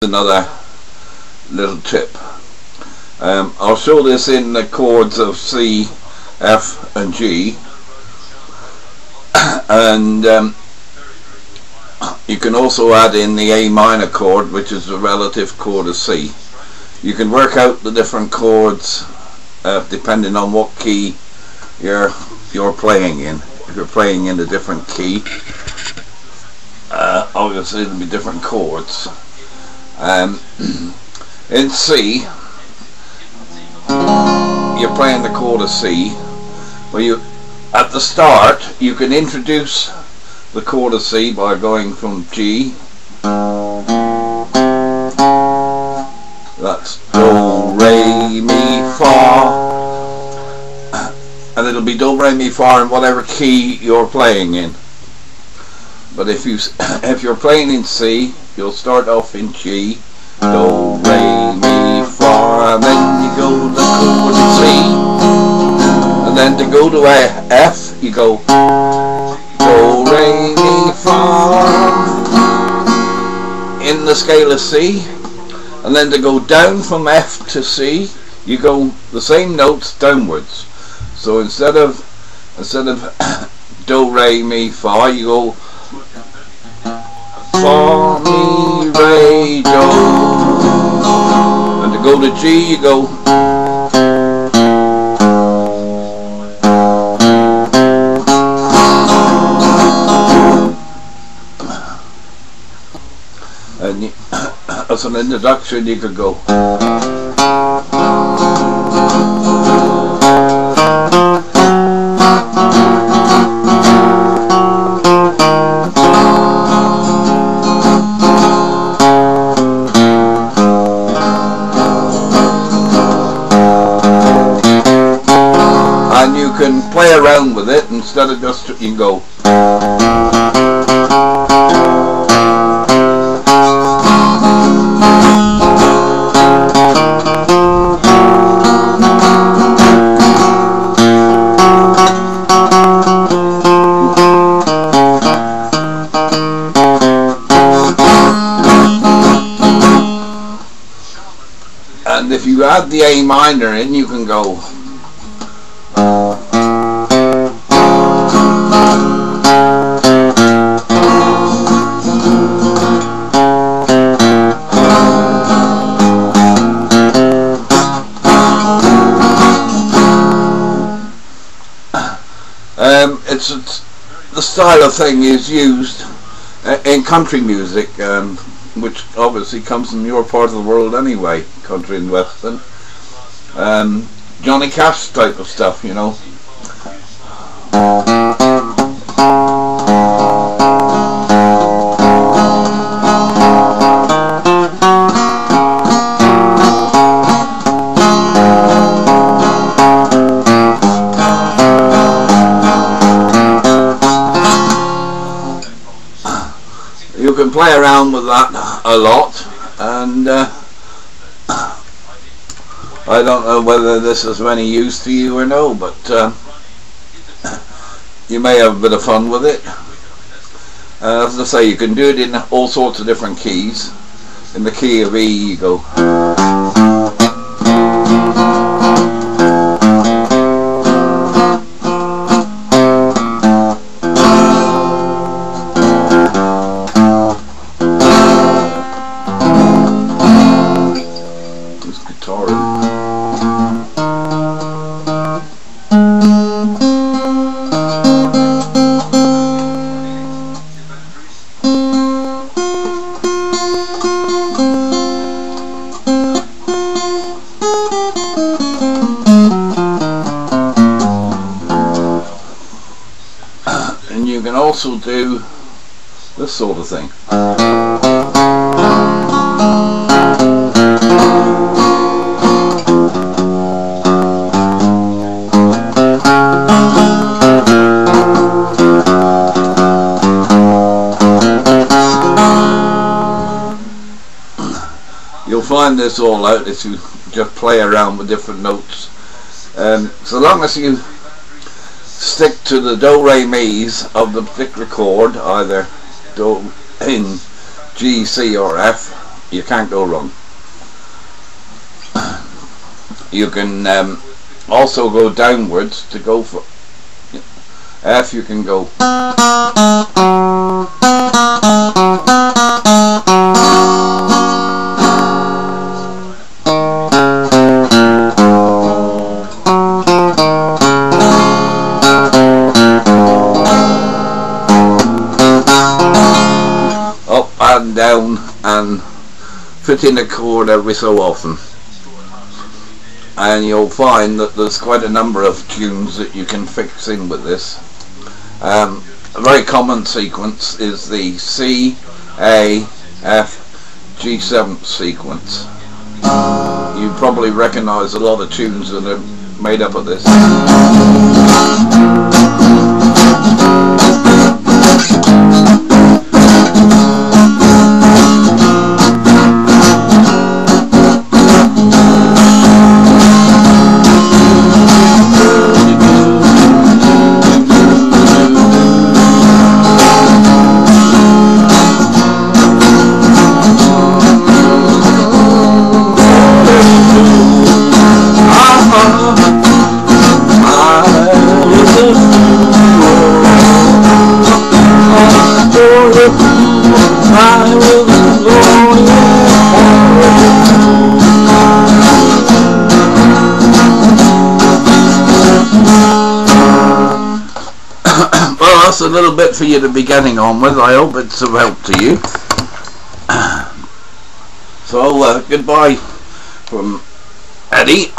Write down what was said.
Another little tip. I'll show this in the chords of C, F and G, and you can also add in the A minor chord, which is the relative chord of C. You can work out the different chords depending on what key you're playing in. If you're playing in a different key, obviously there'll be different chords. In C, you're playing the chord of C. Well, at the start you can introduce the chord of C by going from G. That's Do, Re, Mi, Fa, and it'll be Do, Re, Mi, Fa in whatever key you're playing in. But if you're playing in C, you'll start off in G, Do, Re, Mi, Fa, and then you go to the chord of C, and then to go to F, you go Do, Re, Mi, Fa in the scale of C, and then to go down from F to C, you go the same notes downwards. So instead of Do, Re, Mi, Fa, you go Fa, Mi, Re, Do, and to go to G you go and as an introduction you could go and you can play around with it instead of just you can go and if you add the A minor in you can go it's the style of thing is used in country music, which obviously comes from your part of the world anyway, country and western. Johnny Cash type of stuff, you know. You can play around with that a lot, and I don't know whether this is of any use to you or no, but you may have a bit of fun with it. As I say, you can do it in all sorts of different keys. In the key of E you go and you can also do this sort of thing. You'll find this all out if you just play around with different notes. So long as you stick to the do re mi's of the particular chord, either do in G, C or F, You can't go wrong. You can also go downwards to go for F. You can go up and down and fit in a chord every so often. And you'll find that there's quite a number of tunes that you can fix in with this. A very common sequence is the C, A, F, G7 sequence. You probably recognise a lot of tunes that are made up of this. Well, that's a little bit for you to be getting on with. I hope it's of help to you. So, goodbye from Eddie.